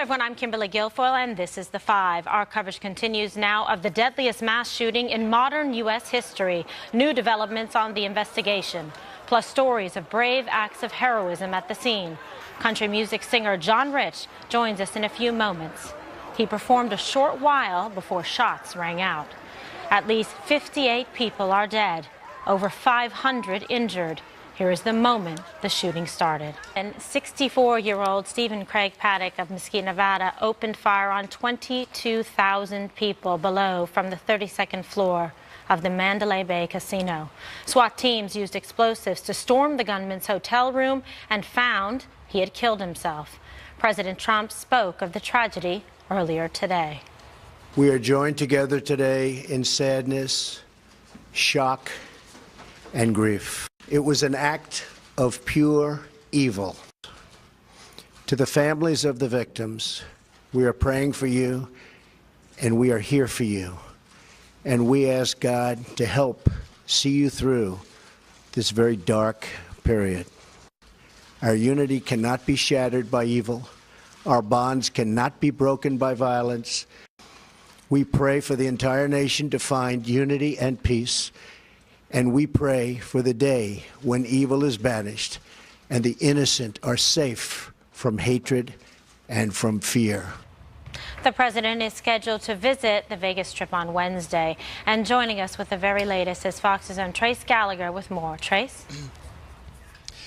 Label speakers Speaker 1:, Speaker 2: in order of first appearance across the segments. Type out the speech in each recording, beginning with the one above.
Speaker 1: everyone, I'm Kimberly Guilfoyle, and this is The Five. Our coverage continues now of the deadliest mass shooting in modern U.S. history. New developments on the investigation, plus stories of brave acts of heroism at the scene. Country music singer John Rich joins us in a few moments. He performed a short while before shots rang out. At least 58 people are dead, over 500 injured. Here is the moment the shooting started. And 64-year-old Stephen Craig Paddock of Mesquite, Nevada, opened fire on 22,000 people below from the 32nd floor of the Mandalay Bay casino. SWAT teams used explosives to storm the gunman's hotel room and found he had killed himself. President Trump spoke of the tragedy earlier today.
Speaker 2: We are joined together today in sadness, shock, and grief. It was an act of pure evil. To the families of the victims, we are praying for you, and we are here for you. And we ask God to help see you through this very dark period. Our unity cannot be shattered by evil. Our bonds cannot be broken by violence. We pray for the entire nation to find unity and peace. And we pray for the day when evil is banished and the innocent are safe from hatred and from fear.
Speaker 1: The president is scheduled to visit the Vegas Strip on Wednesday. And joining us with the very latest is Fox's own Trace Gallagher with more. Trace?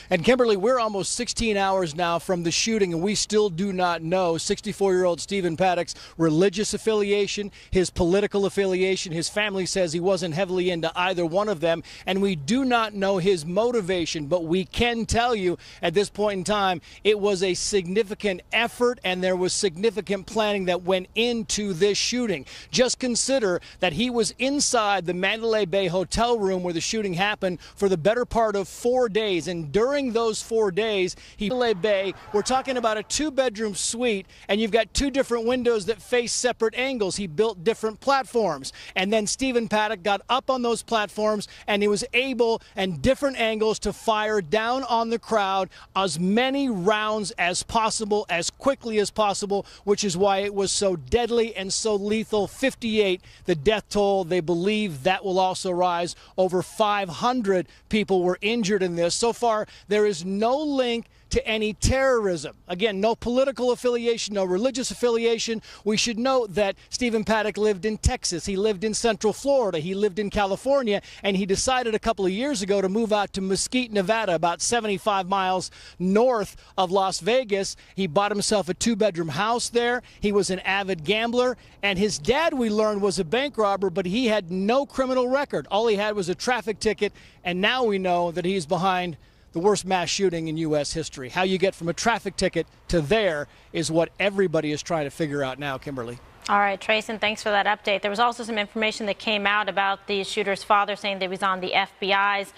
Speaker 3: And Kimberly, we're almost 16 hours now from the shooting, and we still do not know 64-year-old Stephen Paddock's religious affiliation, his political affiliation. His family says he wasn't heavily into either one of them, and we do not know his motivation. But we can tell you at this point in time, it was a significant effort, and there was significant planning that went into this shooting. Just consider that he was inside the Mandalay Bay hotel room where the shooting happened for the better part of 4 days, and during those 4 days, Mandalay Bay, we're talking about a 2-bedroom suite, and you've got 2 different windows that face separate angles. He built different platforms, and then Stephen Paddock got up on those platforms, and he was able, and different angles, to fire down on the crowd as many rounds as possible, as quickly as possible, which is why it was so deadly and so lethal. 58, the death toll. They believe that will also rise. Over 500 people were injured in this. So far, there is no link to any terrorism. Again, no political affiliation, no religious affiliation. We should note that Stephen Paddock lived in Texas. He lived in Central Florida. He lived in California, and he decided a couple of years ago to move out to Mesquite, Nevada, about 75 miles north of Las Vegas. He bought himself a 2-bedroom house there. He was an avid gambler, and his dad, we learned, was a bank robber, but he had no criminal record. All he had was a traffic ticket, and now we know that he's behind the worst mass shooting in U.S. history. How you get from a traffic ticket to there is what everybody is trying to figure out now, Kimberly.
Speaker 1: All right, Trace, and thanks for that update. There was also some information that came out about the shooter's father saying that he was on the FBI's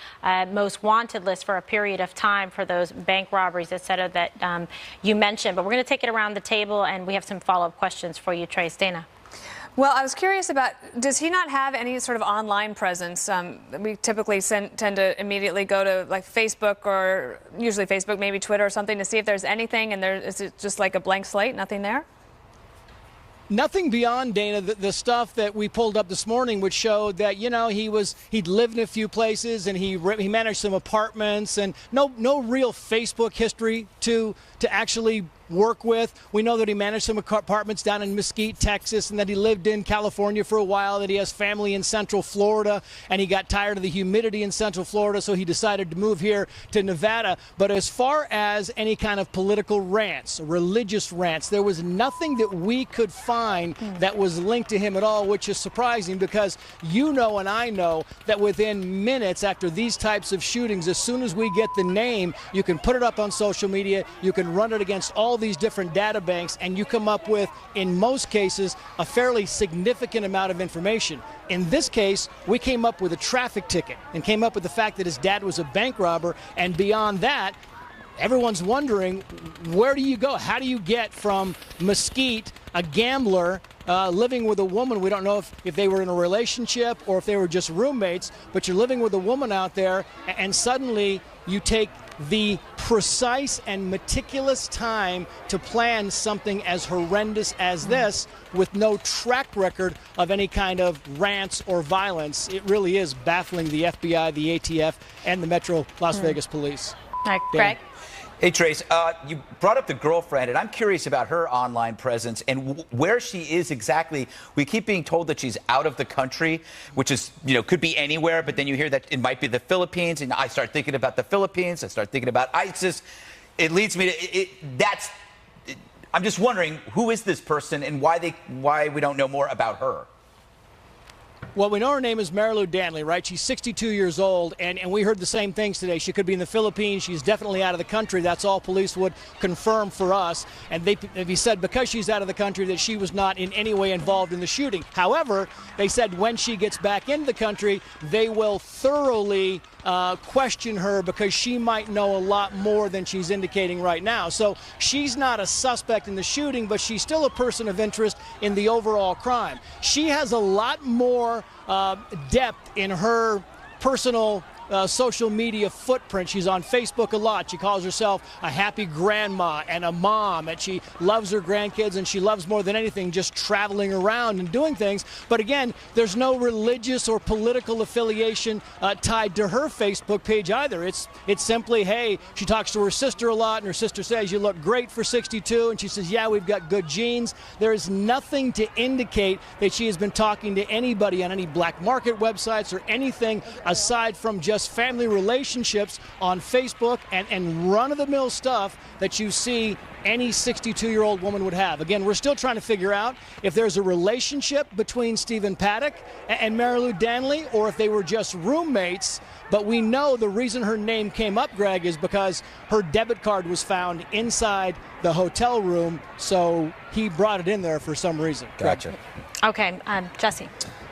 Speaker 1: most wanted list for a period of time for those bank robberies, et cetera, that you mentioned. But we're going to take it around the table, and we have some follow-up questions for you, Trace. Dana.
Speaker 4: Well, I was curious about, does he not have any sort of online presence? We typically tend to immediately go to like Facebook, or usually Facebook, maybe Twitter or something, to see if there's anything, and is it just like a blank slate, nothing there?
Speaker 3: Nothing beyond, Dana, the stuff that we pulled up this morning, which showed that, you know, he'd lived in a few places, and he managed some apartments, and no real Facebook history to actually work with. We know that he managed some apartments down in Mesquite, Texas, and that he lived in California for a while, that he has family in Central Florida, and he got tired of the humidity in Central Florida, so he decided to move here to Nevada. But as far as any kind of political rants, religious rants, there was nothing that we could find that was linked to him at all, which is surprising, because you know and I know that within minutes after these types of shootings, as soon as we get the name, you can put it up on social media, you can run it against all these different data banks, and you come up with, in most cases, a fairly significant amount of information. In this case, we came up with a traffic ticket and came up with the fact that his dad was a bank robber, and beyond that, everyone's wondering, where do you go? How do you get from Mesquite, a gambler, living with a woman? We don't know if they were in a relationship or if they were just roommates, but you're living with a woman out there, and suddenly you take the precise and meticulous time to plan something as horrendous as this with no track record of any kind of rants or violence. It really is baffling the FBI, the ATF, and the Metro Las Vegas Police.
Speaker 1: All right, Greg.
Speaker 5: Hey, Trace, you brought up the girlfriend, and I'm curious about her online presence and where she is exactly. We keep being told that she's out of the country, which is, could be anywhere, but then you hear that it might be the Philippines, and I start thinking about the Philippines. I start thinking about ISIS. It leads me to, I'm just wondering, who is this person and why we don't know more about her?
Speaker 3: Well, we know her name is Marilou Danley, right? She's 62 years old, and we heard the same things today. She could be in the Philippines. She's definitely out of the country. That's all police would confirm for us. And they said because she's out of the country that she was not in any way involved in the shooting. However, they said when she gets back into the country, they will thoroughly question her because she might know a lot more than she's indicating right now. So she's not a suspect in the shooting, but she's still a person of interest in the overall crime. She has a lot more depth in her personal social media footprint. She's on Facebook a lot. She calls herself a happy grandma and a mom, and she loves her grandkids, and she loves more than anything just traveling around and doing things. But again, there's no religious or political affiliation tied to her Facebook page either. It's simply, hey, she talks to her sister a lot, and her sister says, you look great for 62, and she says, yeah, we've got good genes. There is nothing to indicate that she has been talking to anybody on any black market websites or anything aside from just family relationships on Facebook and run-of-the-mill stuff that you see any 62-year-old woman would have. Again, we're still trying to figure out if there's a relationship between Stephen Paddock and Marilou Danley or if they were just roommates. But we know the reason her name came up, Greg, is because her debit card was found inside the hotel room, so he brought it in there for some reason.
Speaker 5: Gotcha.
Speaker 1: Okay, Jesse.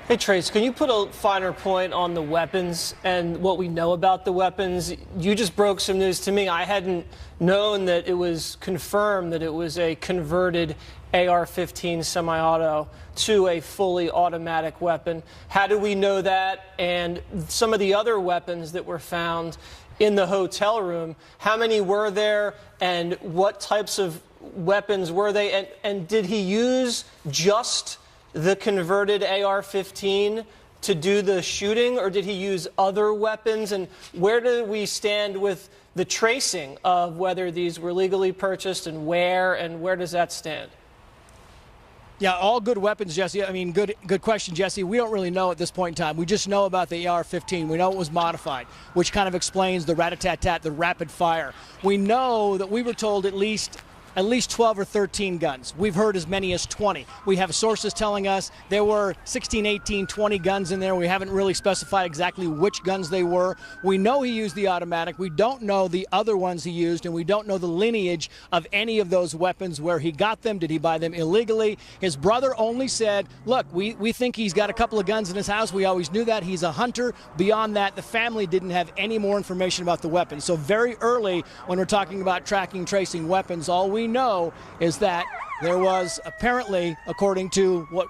Speaker 6: Hey, Trace, can you put a finer point on the weapons and what we know about the weapons? You just broke some news to me. I hadn't known that it was confirmed that it was a converted AR-15 semi-auto to a fully automatic weapon. How do we know that? And some of the other weapons that were found in the hotel room, how many were there and what types of weapons were they? And did he use just the converted AR-15 to do the shooting, or did he use other weapons? And where do we stand with the tracing of whether these were legally purchased and where does that stand?
Speaker 3: Yeah, all good weapons, Jesse. I mean, good question, Jesse. We don't really know at this point in time. We just know about the AR-15. We know it was modified, which kind of explains the rat-a-tat-tat, the rapid fire. We know that we were told at least 12 or 13 guns. We've heard as many as 20. We have sources telling us there were 16, 18, 20 guns in there. We haven't really specified exactly which guns they were. We know he used the automatic. We don't know the other ones he used, and we don't know the lineage of any of those weapons, where he got them. Did he buy them illegally? His brother only said, look, we think he's got a couple of guns in his house. We always knew that. He's a hunter. Beyond that, the family didn't have any more information about the weapons. So very early when we're talking about tracking, tracing weapons, all we know is that there was apparently, according to what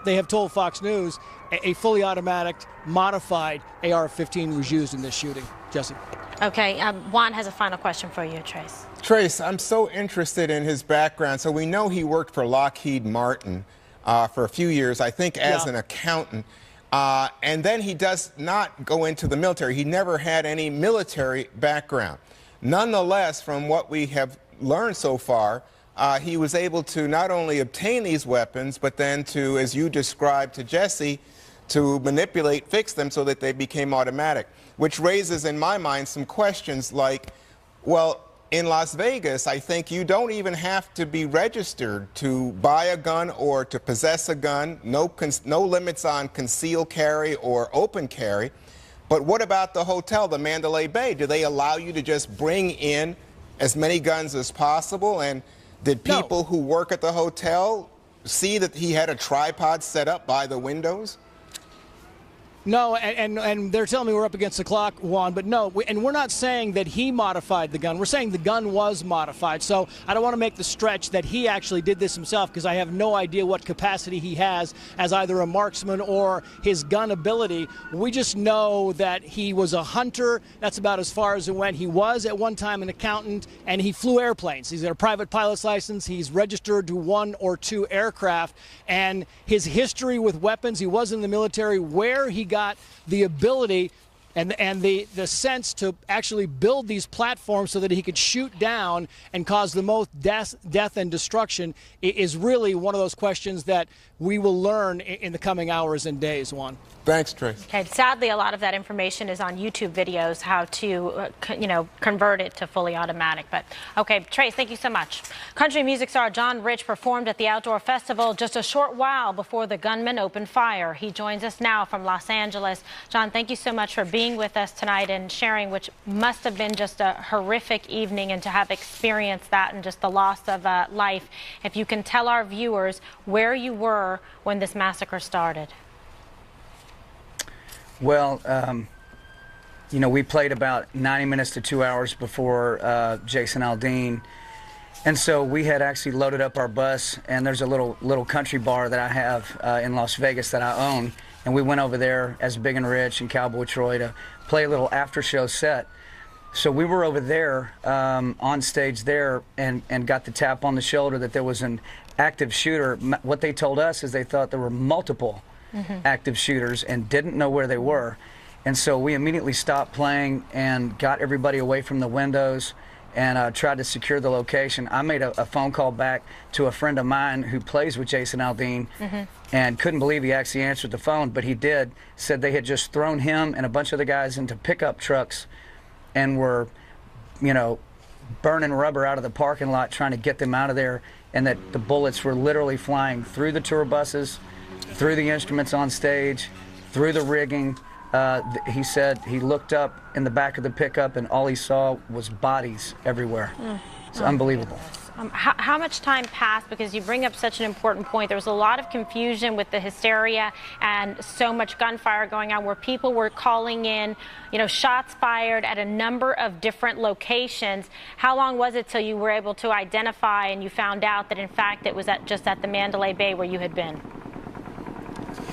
Speaker 3: they have told Fox News, a fully automatic modified AR-15 was used in this shooting. Jesse.
Speaker 1: Okay, Juan has a final question for you, Trace.
Speaker 7: Trace, I'm so interested in his background. So we know he worked for Lockheed Martin for a few years, I think as an accountant. And then he does not go into the military. He never had any military background. Nonetheless, from what we have learned so far, he was able to not only obtain these weapons, but then to, as you described to Jesse, to manipulate, fix them so that they became automatic, which raises in my mind some questions like, well, in Las Vegas, I think you don't even have to be registered to buy a gun or to possess a gun, no limits on concealed carry or open carry. But what about the hotel, the Mandalay Bay? Do they allow you to just bring in as many guns as possible? And did people who work at the hotel see that he had a tripod set up by the windows?
Speaker 3: No, and they're telling me we're up against the clock, Juan, but no, and we're not saying that he modified the gun. We're saying the gun was modified. So I don't want to make the stretch that he actually did this himself, because I have no idea what capacity he has as either a marksman or his gun ability. We just know that he was a hunter. That's about as far as it went. He was at one time an accountant, and he flew airplanes. He's got a private pilot's license. He's registered to 1 or 2 aircraft, and his history with weapons, he was in the military, where he got the ability and the sense to actually build these platforms so that he could shoot down and cause the most death and destruction is really one of those questions that we will learn in the coming hours and days, Juan.
Speaker 7: Thanks, Trace.
Speaker 1: Okay, sadly, a lot of that information is on YouTube videos, how to, convert it to fully automatic. But, okay, Trace, thank you so much. Country music star John Rich performed at the outdoor festival just a short while before the gunman opened fire. He joins us now from Los Angeles. John, thank you so much for being with us tonight and sharing, which must have been just a horrific evening, and to have experienced that and just the loss of life. If you can tell our viewers where you were when this massacre started.
Speaker 8: Well, we played about 90 minutes to 2 hours before Jason Aldean, and so we had actually loaded up our bus, and there's a little country bar that I have in Las Vegas that I own, and we went over there as Big and Rich and Cowboy Troy to play a little after-show set. So we were over there on stage there and got the tap on the shoulder that there was an active shooter. What they told us is they thought there were multiple active shooters and didn't know where they were. And so we immediately stopped playing and got everybody away from the windows and tried to secure the location. I made a phone call back to a friend of mine who plays with Jason Aldean and couldn't believe he actually answered the phone, but he did. Said they had just thrown him and a bunch of the guys into pickup trucks and were, burning rubber out of the parking lot trying to get them out of there, and that the bullets were literally flying through the tour buses, through the instruments on stage, through the rigging. He said he looked up in the back of the pickup and all he saw was bodies everywhere. It's unbelievable.
Speaker 1: How much time passed? Because you bring up such an important point. There was a lot of confusion with the hysteria and so much gunfire going on, where people were calling in, shots fired at a number of different locations. How long was it till you were able to identify and you found out that in fact it was just at the Mandalay Bay where you had been?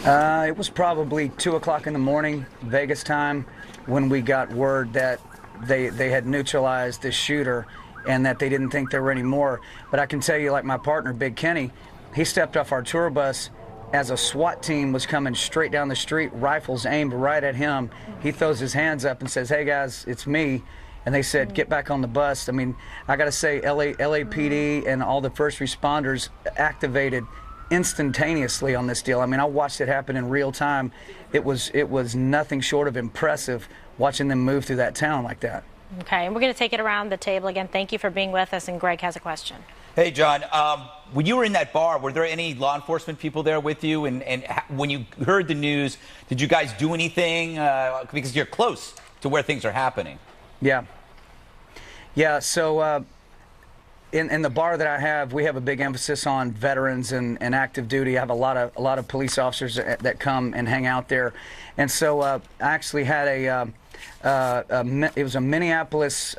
Speaker 8: It was probably 2 o'clock in the morning, Vegas time, when we got word that they had neutralized the shooter and that they didn't think there were any more. But I can tell you, like my partner, Big Kenny, he stepped off our tour bus as a SWAT team was coming straight down the street, rifles aimed right at him. He throws his hands up and says, "Hey guys, it's me." And they said, "Get back on the bus." I mean, I got to say, LAPD and all the first responders activated instantaneously on this deal. I mean, I watched it happen in real time. It was nothing short of impressive watching them move through that town like that.
Speaker 1: Okay, and we're going to take it around the table again. Thank you for being with us, and Greg has a question.
Speaker 5: Hey, John, when you were in that bar, were there any law enforcement people there with you? And when you heard the news, did you guys do anything? Because you're close to where things are happening.
Speaker 8: Yeah. Yeah, so in the bar that I have, we have a big emphasis on veterans and active duty. I have a lot of police officers that come and hang out there. And so I actually had it was a Minneapolis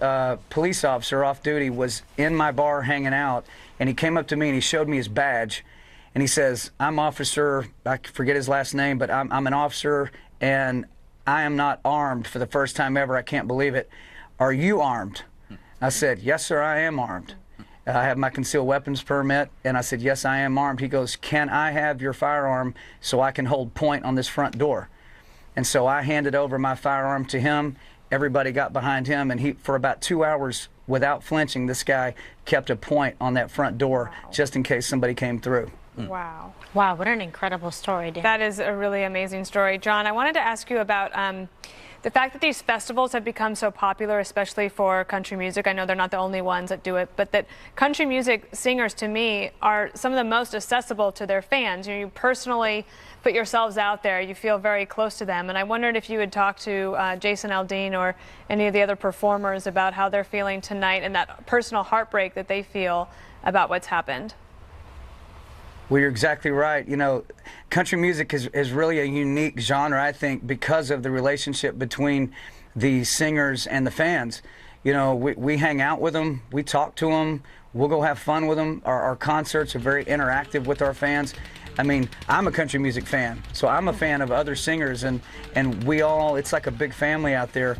Speaker 8: police officer off duty was in my bar hanging out, and he came up to me and he showed me his badge, and he says, "I'm officer," I forget his last name, but I'm an officer and I am not armed for the first time ever. I can't believe it. Are you armed? I said, "Yes, sir, I am armed. I have my concealed weapons permit." And I said, "Yes, I am armed." He goes, "Can I have your firearm so I can hold point on this front door?" And so I handed over my firearm to him. Everybody got behind him, and for about 2 hours, without flinching, this guy kept a point on that front door just in case somebody came through.
Speaker 1: Wow. Wow, what an incredible story, Dan.
Speaker 4: That is a really amazing story. John, I wanted to ask you about the fact that these festivals have become so popular, especially for country music. I know they're not the only ones that do it, but that country music singers, to me, are some of the most accessible to their fans. You personally put yourselves out there. You feel very close to them. And I wondered if you would talk to Jason Aldean or any of the other performers about how they're feeling tonight and that personal heartbreak that they feel about what's happened.
Speaker 8: Well, you're exactly right. You know, country music is really a unique genre, I think, because of the relationship between the singers and the fans. You know, we hang out with them, we talk to them, we'll go have fun with them. Our concerts are very interactive with our fans. I mean, I'm a country music fan, so I'm a fan of other singers, and we all, it's like a big family out there.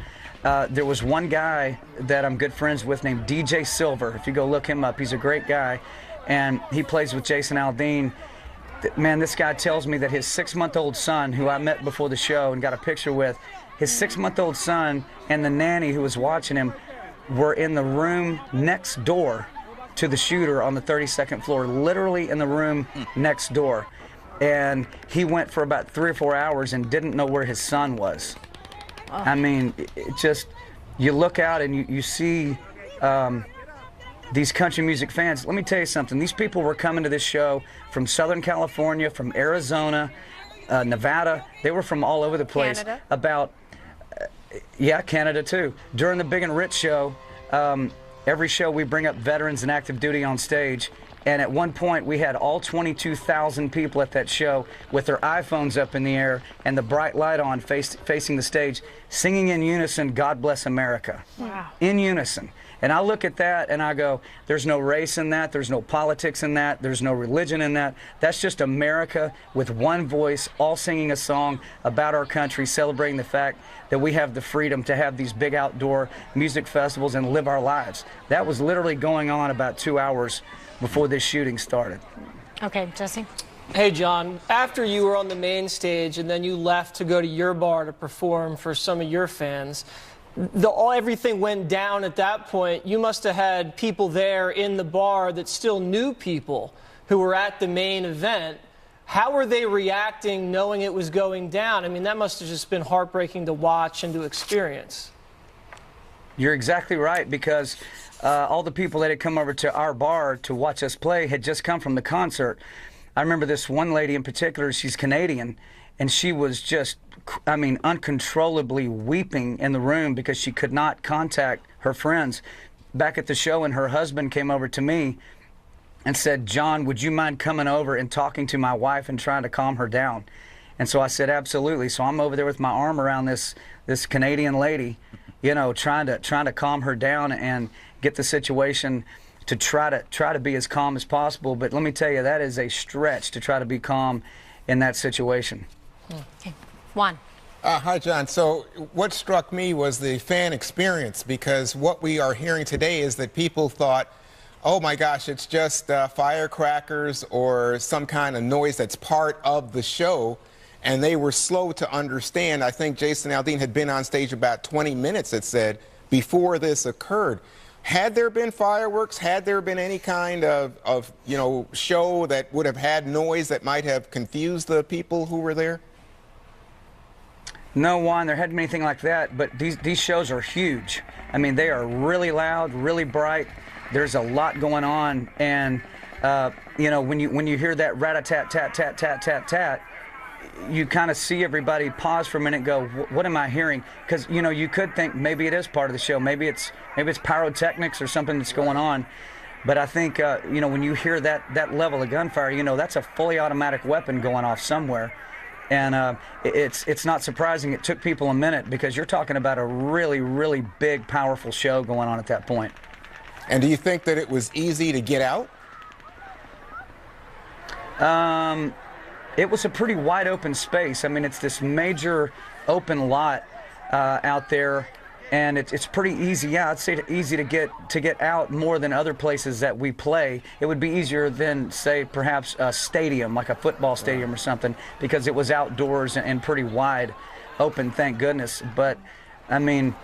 Speaker 8: There was one guy that I'm good friends with named DJ Silver. If you go look him up, he's a great guy, and he plays with Jason Aldean. Man, this guy tells me that his 6-month-old son, who I met before the show and got a picture with, his 6-month-old son and the nanny who was watching him were in the room next door to the shooter on the 32nd floor, literally in the room next door. And he went for about 3 or 4 hours and didn't know where his son was. Oh. I mean, it just, you look out and you see these country music fans. Let me tell you something. These people were coming to this show from Southern California, from Arizona, Nevada. They were from all over the place.
Speaker 4: Canada.
Speaker 8: About, yeah, Canada too. During the Big and Rich show, every show we bring up veterans and active duty on stage, and at one point we had all 22,000 people at that show with their iPhones up in the air and the bright light on facing the stage, singing in unison, God Bless America.
Speaker 4: Wow.
Speaker 8: In unison. And I look at that and I go, there's no race in that, there's no politics in that, there's no religion in that. That's just America with one voice, all singing a song about our country, celebrating the fact that we have the freedom to have these big outdoor music festivals and live our lives. That was literally going on about 2 hours before this shooting started.
Speaker 1: Okay, Jesse?
Speaker 6: Hey, John, after you were on the main stage and then you left to go to your bar to perform for some of your fans, everything went down at that point. You must have had people there in the bar that still knew people who were at the main event. How were they reacting knowing it was going down? I mean, that must have just been heartbreaking to watch and to experience.
Speaker 8: You're exactly right, because all the people that had come over to our bar to watch us play had just come from the concert. I remember this one lady in particular, she's Canadian, and she was just, I mean, uncontrollably weeping in the room because she could not contact her friends back at the show, and her husband came over to me and said, John, would you mind coming over and talking to my wife and trying to calm her down? And so I said, absolutely. So I'm over there with my arm around this Canadian lady, you know, trying to calm her down and get the situation to try to be as calm as possible. But let me tell you, that is a stretch to try to be calm in that situation.
Speaker 1: Okay. Juan.
Speaker 7: Hi, John. So what struck me was the fan experience, because what we are hearing today is that people thought, oh my gosh, it's just firecrackers or some kind of noise that's part of the show, and they were slow to understand. I think Jason Aldean had been on stage about 20 minutes, it said, before this occurred. Had there been fireworks, had there been any kind of you know, show that would have had noise that might have confused the people who were there?
Speaker 8: No, Juan, there hadn't been anything like that, but these shows are huge. I mean, they are really loud, really bright. There's a lot going on, and you know, when you hear that rat-a-tat, tat, tat, tat, tat, tat, you kind of see everybody pause for a minute and go, what am I hearing? Because, you know, you could think maybe it is part of the show, maybe it's pyrotechnics or something that's going on. But I think, you know, when you hear that level of gunfire, you know, that's a fully automatic weapon going off somewhere. And it's not surprising it took people a minute, because you're talking about a really, really big, powerful show going on at that point.
Speaker 7: And do you think that it was easy to get out?
Speaker 8: It was a pretty wide open space. I mean, it's this major open lot out there, and it's pretty easy. Yeah, I'd say easy to get out more than other places that we play. It would be easier than, say, perhaps a stadium, like a football stadium or something, because it was outdoors and pretty wide open, thank goodness. But, I mean,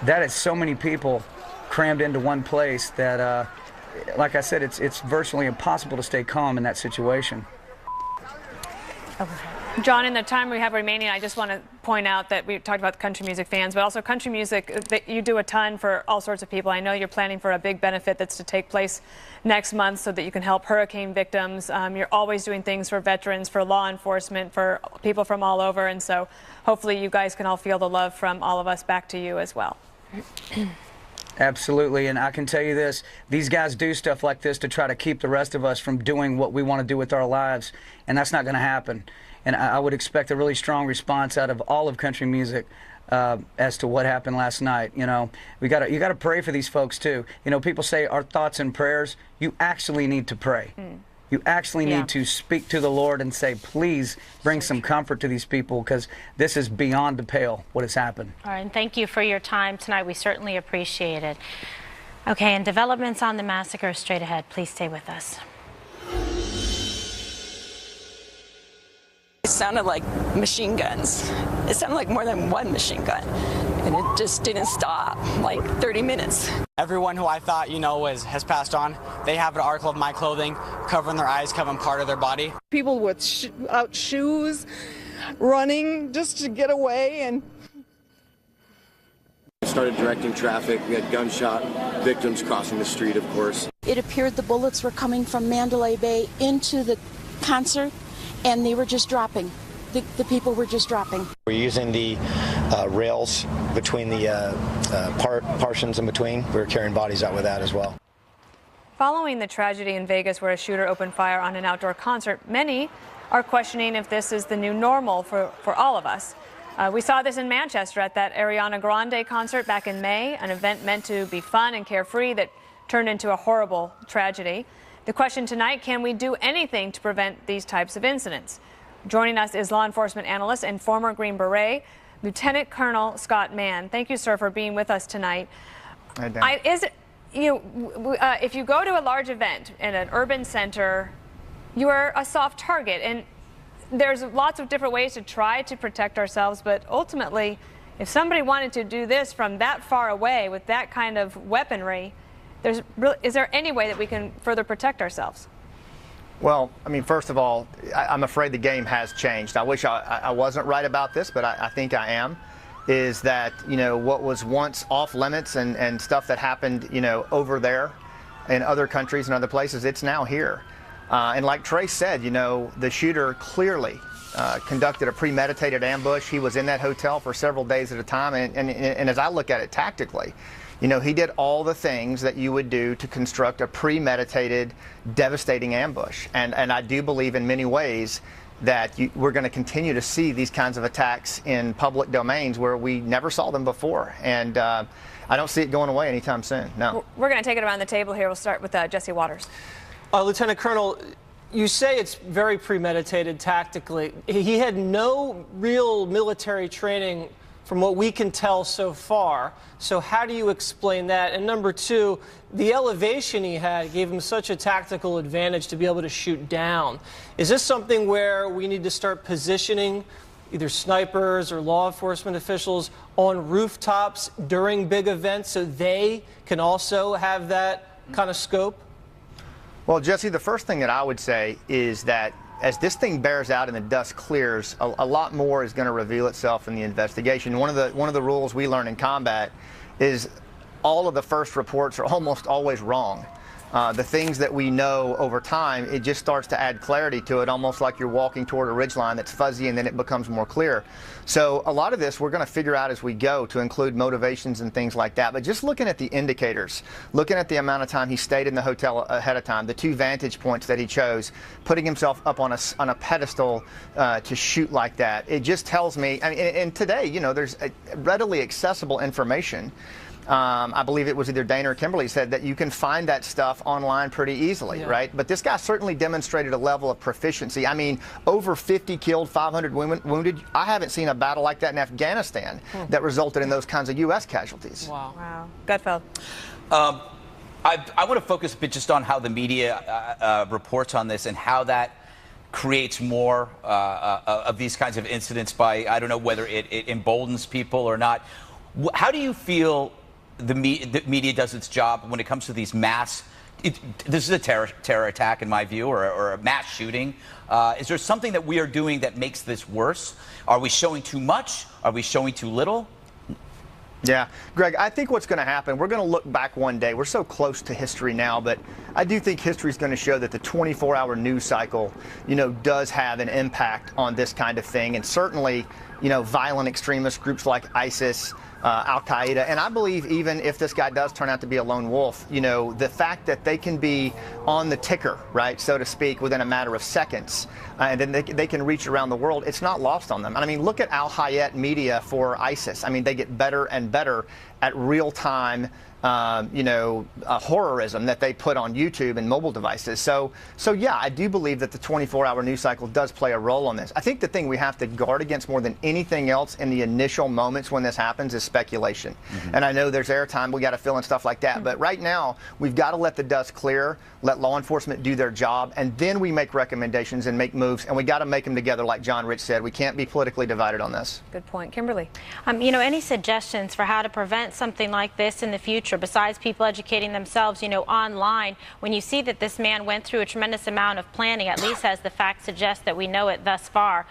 Speaker 8: that is so many people crammed into one place that, like I said, it's virtually impossible to stay calm in that situation.
Speaker 1: Okay.
Speaker 4: John, in the time we have remaining, I just want to point out that we talked about the country music fans, but also country music, that you do a ton for all sorts of people. I know you're planning for a big benefit that's to take place next month so that you can help hurricane victims. You're always doing things for veterans, for law enforcement, for people from all over, and so hopefully you guys can all feel the love from all of us back to you as well.
Speaker 8: Absolutely, and I can tell you this, these guys do stuff like this to try to keep the rest of us from doing what we want to do with our lives, and that's not going to happen. And I would expect a really strong response out of all of country music as to what happened last night. You know, you got to pray for these folks too. You know, people say our thoughts and prayers. You actually need to pray. You actually need to speak to the Lord and say, please bring some comfort to these people, because this is beyond the pale, what has happened.
Speaker 1: All right, and thank you for your time tonight. We certainly appreciate it. Okay, and developments on the massacre straight ahead. Please stay with us.
Speaker 9: It sounded like machine guns. It sounded like more than one machine gun. And it just didn't stop, like 30 minutes.
Speaker 10: Everyone who I thought, you know, has passed on, they have an article of my clothing covering their eyes, covering part of their body.
Speaker 11: People without shoes, running just to get away. And
Speaker 12: started directing traffic. We had gunshot victims crossing the street, of course.
Speaker 13: It appeared the bullets were coming from Mandalay Bay into the concert, and they were just dropping. The people were just dropping.
Speaker 14: We're using the rails between the partitions in between. We were carrying bodies out with that as well.
Speaker 4: Following the tragedy in Vegas where a shooter opened fire on an outdoor concert, many are questioning if this is the new normal for all of us. We saw this in Manchester at that Ariana Grande concert back in May, an event meant to be fun and carefree that turned into a horrible tragedy. The question tonight, can we do anything to prevent these types of incidents? Joining us is law enforcement analyst and former Green Beret, Lieutenant Colonel Scott Mann. Thank you, sir, for being with us tonight. If you go to a large event in an urban center, you are a soft target, and there's lots of different ways to try to protect ourselves, but ultimately, if somebody wanted to do this from that far away with that kind of weaponry, is there any way that we can further protect ourselves?
Speaker 15: Well, I mean, first of all, I'm afraid the game has changed. I wish I wasn't right about this, but I think I am. Is that, you know, what was once off limits and stuff that happened, you know, over there in other countries and other places, it's now here. And like Trey said, you know, the shooter clearly conducted a premeditated ambush. He was in that hotel for several days at a time. And as I look at it tactically, you know, he did all the things that you would do to construct a premeditated, devastating ambush. And I do believe in many ways that we're going to continue to see these kinds of attacks in public domains where we never saw them before. And I don't see it going away anytime soon, no.
Speaker 4: We're going to take it around the table here. We'll start with Jesse Waters.
Speaker 6: Lieutenant Colonel, you say it's very premeditated tactically. He had no real military training from what we can tell so far. So how do you explain that? And number two, the elevation he had gave him such a tactical advantage to be able to shoot down. Is this something where we need to start positioning either snipers or law enforcement officials on rooftops during big events so they can also have that kind of scope?
Speaker 15: Well, Jesse, the first thing that I would say is that as this thing bears out and the dust clears, a lot more is going to reveal itself in the investigation. One of the rules we learn in combat is all of the first reports are almost always wrong. The things that we know over time, it just starts to add clarity to it, almost like you're walking toward a ridgeline that's fuzzy and then it becomes more clear. So a lot of this we're going to figure out as we go, to include motivations and things like that. But just looking at the indicators, looking at the amount of time he stayed in the hotel ahead of time, the 2 vantage points that he chose, putting himself up on a pedestal to shoot like that, it just tells me, I mean, and today, you know, there's readily accessible information. I believe it was either Dana or Kimberly said that you can find that stuff online pretty easily, right? But this guy certainly demonstrated a level of proficiency. I mean, over 50 killed, 500 wounded. I haven't seen a battle like that in Afghanistan that resulted in those kinds of U.S. casualties.
Speaker 4: Wow. Gutfeld.
Speaker 5: I want to focus a bit just on how the media reports on this and how that creates more of these kinds of incidents by, I don't know whether it emboldens people or not. How do you feel the media does its job when it comes to these mass? This is a terror attack, in my view, or a mass shooting. Is there something that we are doing that makes this worse? Are we showing too much? Are we showing too little?
Speaker 15: Yeah, Greg, I think what's going to happen, we're going to look back one day. We're so close to history now, but I do think history is going to show that the 24-hour news cycle, you know, does have an impact on this kind of thing. And certainly, violent extremist groups like ISIS, Al-Qaeda. And I believe even if this guy does turn out to be a lone wolf, the fact that they can be on the ticker, right, so to speak, within a matter of seconds, and then they can reach around the world, it's not lost on them. And I mean, look at Al-Hayat media for ISIS. I mean, they get better and better at real-time horrorism that they put on YouTube and mobile devices. So yeah, I do believe that the 24-hour news cycle does play a role on this. I think the thing we have to guard against more than anything else in the initial moments when this happens is speculation. And I know there's airtime, we got to fill in stuff like that. But right now, we've got to let the dust clear, let law enforcement do their job, and then we make recommendations and make moves. And we got to make them together, like John Rich said. We can't be politically divided on this.
Speaker 4: Good point. Kimberly.
Speaker 1: Any suggestions for how to prevent something like this in the future, besides people educating themselves, online, when you see that this man went through a tremendous amount of planning, at least as the facts suggest that we know it thus far,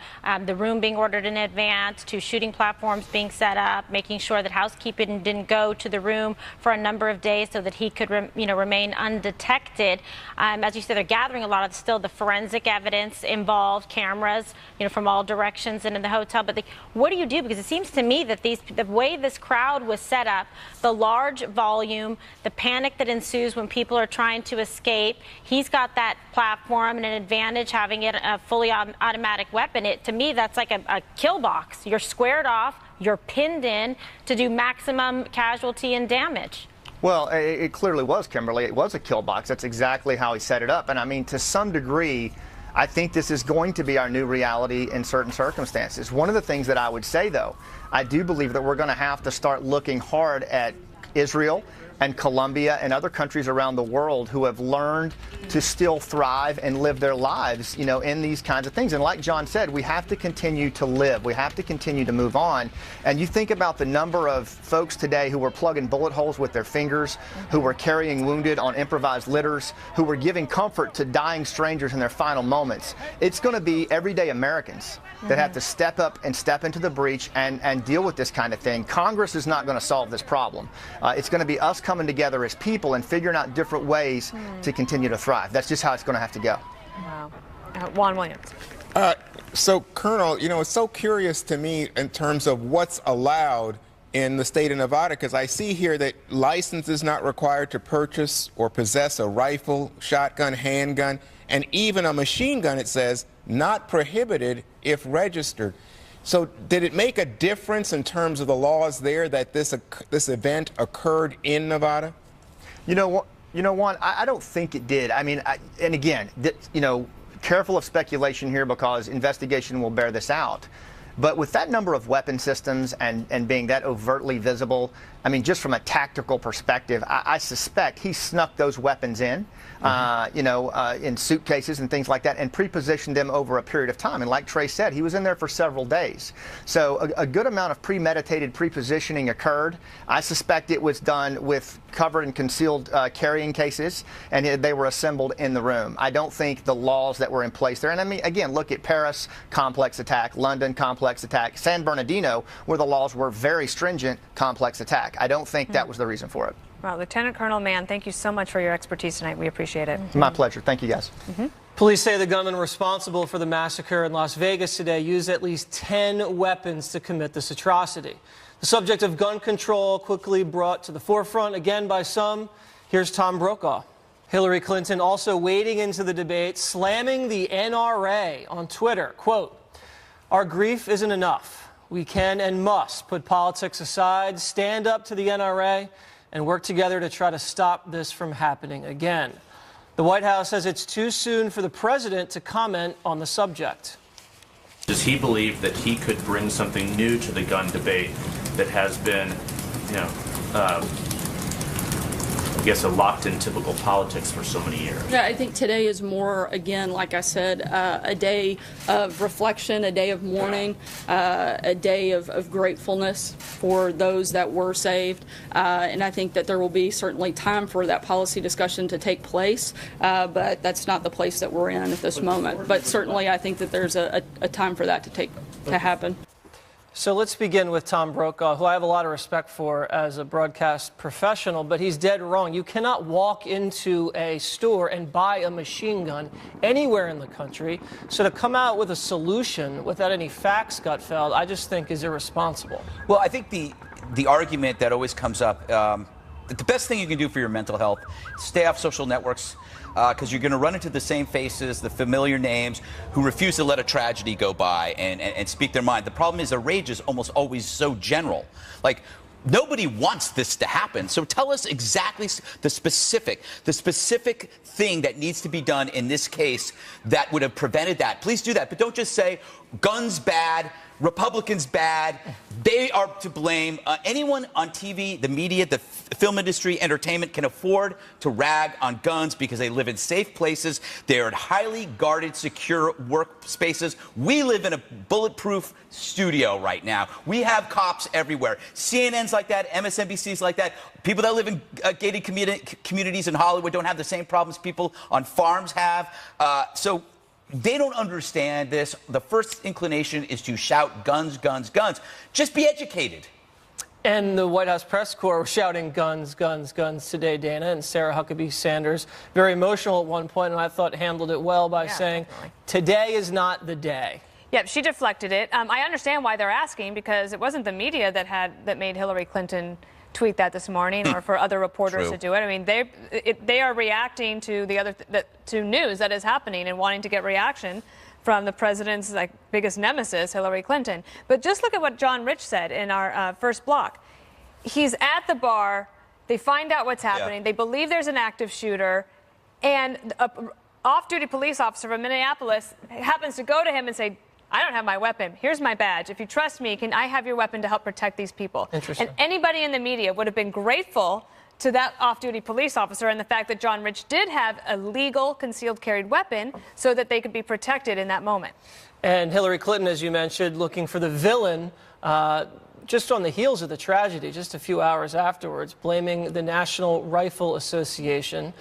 Speaker 1: the room being ordered in advance, to shooting platforms being set up, making sure that housekeeping didn't go to the room for a number of days so that he could remain undetected. As you said, they're gathering a lot of still the forensic evidence involved, cameras, from all directions and in the hotel. But what do you do? Because it seems to me that the way this crowd was set up, the large volume, the panic that ensues when people are trying to escape, he's got that platform and an advantage having it a fully automatic weapon. To me, that's like a kill box. You're squared off, you're pinned in to do maximum casualty and damage.
Speaker 15: Well, it clearly was, Kimberly. It was a kill box. That's exactly how he set it up. And I mean, to some degree, I think this is going to be our new reality in certain circumstances. One of the things that I would say, though, I do believe that we're going to have to start looking hard at Israel and Colombia and other countries around the world who have learned to still thrive and live their lives, in these kinds of things. And like John said, we have to continue to live. We have to continue to move on. And you think about the number of folks today who were plugging bullet holes with their fingers, who were carrying wounded on improvised litters, who were giving comfort to dying strangers in their final moments. It's going to be everyday Americans that have to step up and step into the breach and deal with this kind of thing. Congress is not going to solve this problem. It's going to be us coming together as people and figuring out different ways to continue to thrive. That's just how it's going to have to go.
Speaker 4: Wow. Juan Williams.
Speaker 7: So, Colonel, it's so curious to me in terms of what's allowed in the state of Nevada, because I see here that license is not required to purchase or possess a rifle, shotgun, handgun, and even a machine gun, it says, not prohibited if registered. So did it make a difference in terms of the laws there that this event occurred in Nevada?
Speaker 15: Juan, I don't think it did. I mean, and again, careful of speculation here because investigation will bear this out. But with that number of weapon systems and being that overtly visible, I mean, just from a tactical perspective, I suspect he snuck those weapons in, in suitcases and things like that, and pre-positioned them over a period of time. And like Trey said, he was in there for several days. So a good amount of premeditated pre-positioning occurred. I suspect it was done with covered and concealed carrying cases, and they were assembled in the room. I don't think the laws that were in place there, and I mean, again, look at Paris, complex attack, London, complex attack, San Bernardino, where the laws were very stringent, complex attack. I don't think that was the reason for it.
Speaker 4: Well, Lieutenant Colonel Mann, thank you so much for your expertise tonight. We appreciate it.
Speaker 15: My pleasure. Thank you, guys.
Speaker 6: Police say the gunman responsible for the massacre in Las Vegas today used at least 10 weapons to commit this atrocity. The subject of gun control quickly brought to the forefront again by some. Here's Tom Brokaw. Hillary Clinton also wading into the debate, slamming the NRA on Twitter. Quote, "Our grief isn't enough. We can and must put politics aside, stand up to the NRA, and work together to try to stop this from happening again." The White House says it's too soon for the president to comment on the subject.
Speaker 16: Does he believe that he could bring something new to the gun debate that has been, I guess, a locked-in typical politics for so many years?
Speaker 17: Yeah, I think today is more, again, like I said, a day of reflection, a day of mourning, a day of gratefulness for those that were saved. And I think that there will be certainly time for that policy discussion to take place, but that's not the place that we're in at this moment. But certainly I think that there's a time for that to happen.
Speaker 6: So let's begin with Tom Brokaw, who I have a lot of respect for as a broadcast professional, but he's dead wrong. You cannot walk into a store and buy a machine gun anywhere in the country. So to come out with a solution without any facts, Gutfeld, I just think is irresponsible.
Speaker 5: Well, I think the argument that always comes up, the best thing you can do for your mental health, stay off social networks, because you're going to run into the same faces, the familiar names, who refuse to let a tragedy go by and speak their mind. The problem is the rage is almost always so general. Like, nobody wants this to happen. So tell us exactly the specific thing that needs to be done in this case that would have prevented that. Please do that. But don't just say, guns bad, Republicans bad, they are to blame. Anyone on TV, the media, the film industry, entertainment can afford to rag on guns because they live in safe places. They are in highly guarded, secure workspaces. We live in a bulletproof studio right now. We have cops everywhere. CNN's like that, MSNBC's like that. People that live in gated communities in Hollywood don't have the same problems people on farms have. So they don't understand this. The first inclination is to shout guns, guns, guns. Just be educated.
Speaker 6: And the White House press corps were shouting guns, guns, guns today, Dana, and Sarah Huckabee Sanders, very emotional at one point, and I thought handled it well by saying, today is not the day.
Speaker 4: Yep, she deflected it. I understand why they're asking, because it wasn't the media that made Hillary Clinton tweet that this morning, or for other reporters to do it. I mean, they are reacting to to news that is happening and wanting to get reaction from the president's biggest nemesis, Hillary Clinton. But just look at what John Rich said in our first block. He's at the bar. They find out what's happening. They believe there's an active shooter, and an off-duty police officer from Minneapolis happens to go to him and say, I don't have my weapon. Here's my badge. If you trust me, can I have your weapon to help protect these people?
Speaker 6: Interesting.
Speaker 4: And anybody in the media would have been grateful to that off-duty police officer and the fact that John Rich did have a legal concealed carried weapon so that they could be protected in that moment.
Speaker 6: And Hillary Clinton, as you mentioned, looking for the villain just on the heels of the tragedy, just a few hours afterwards, blaming the National Rifle Association.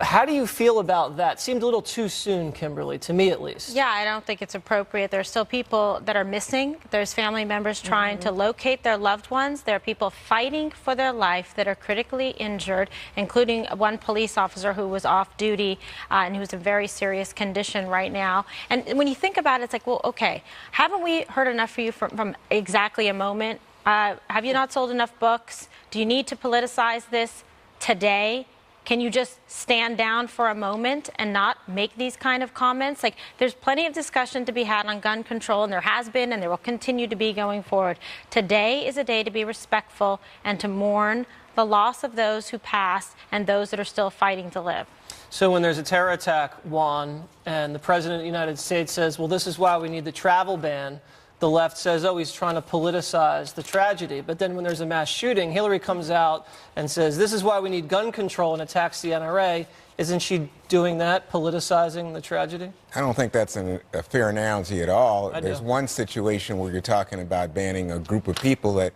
Speaker 6: How do you feel about that? Seemed a little too soon, Kimberly, to me at least.
Speaker 1: Yeah, I don't think it's appropriate. There's still people that are missing. There's family members trying to locate their loved ones. There are people fighting for their life that are critically injured, including one police officer who was off duty and who's in very serious condition right now. And when you think about it, it's like, well, okay, haven't we heard enough for you from exactly a moment? Have you not sold enough books? Do you need to politicize this today? Can you just stand down for a moment and not make these kind of comments? Like, there's plenty of discussion to be had on gun control, and there has been, and there will continue to be going forward. Today is a day to be respectful and to mourn the loss of those who passed and those that are still fighting to live.
Speaker 6: So when there's a terror attack, Juan, and the President of the United States says, well, this is why we need the travel ban, the left says, oh, he's trying to politicize the tragedy. But then when there's a mass shooting, Hillary comes out and says, this is why we need gun control, and attacks the NRA. Isn't she doing that, politicizing the tragedy?
Speaker 7: I don't think that's a fair analogy at all. There's one situation where you're talking about banning a group of people that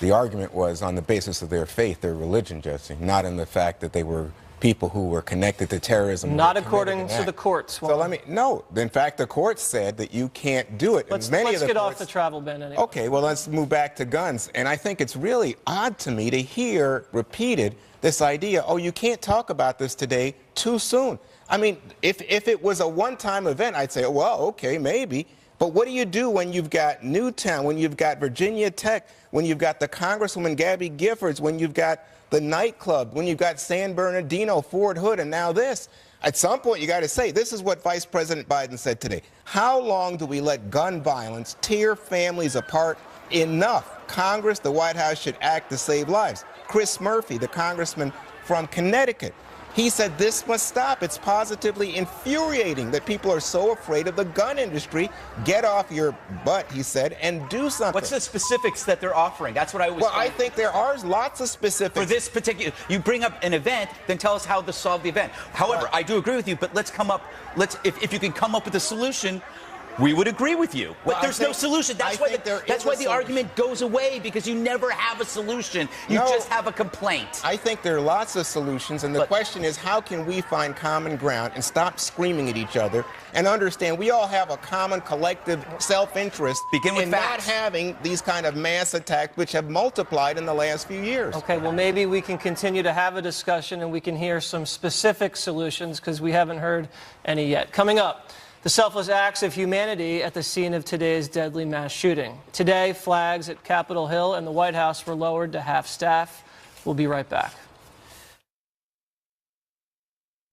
Speaker 7: the argument was on the basis of their faith, their religion, Jesse, not in the fact that they were people who were connected to terrorism.
Speaker 6: Not according to the courts.
Speaker 7: So no. In fact, the courts said that you can't do it.
Speaker 6: Let's get off the travel ban anyway.
Speaker 7: Okay, well, let's move back to guns. And I think it's really odd to me to hear repeated this idea, oh, you can't talk about this today too soon. I mean, if it was a one-time event, I'd say, well, okay, maybe. But what do you do when you've got Newtown, when you've got Virginia Tech, when you've got the Congresswoman Gabby Giffords, when you've got the nightclub, when you've got San Bernardino, Fort Hood, and now this? At some point, you got to say, this is what Vice President Biden said today. How long do we let gun violence tear families apart? Enough. Congress, the White House should act to save lives. Chris Murphy, the congressman from Connecticut, he said this must stop. It's positively infuriating that people are so afraid of the gun industry. Get off your butt, he said, and do something.
Speaker 5: What's the specifics that they're offering? That's what I was.
Speaker 7: Well, I think there are lots of specifics.
Speaker 5: For this particular, you bring up an event, then tell us how to solve the event. However, I do agree with you, but let's come up, if you can come up with a solution we would agree with you. But
Speaker 7: Well,
Speaker 5: there's no solution. That's why the argument goes away, because you never have a solution. You just have a complaint.
Speaker 7: I think there are lots of solutions, and the question is, how can we find common ground and stop screaming at each other and understand we all have a common collective self-interest in not having these kind of mass attacks which have multiplied in the last few years.
Speaker 6: Okay, well, maybe we can continue to have a discussion and we can hear some specific solutions, because we haven't heard any yet. Coming up, the selfless acts of humanity at the scene of today's deadly mass shooting. Today, flags at Capitol Hill and the White House were lowered to half staff. We'll be right back.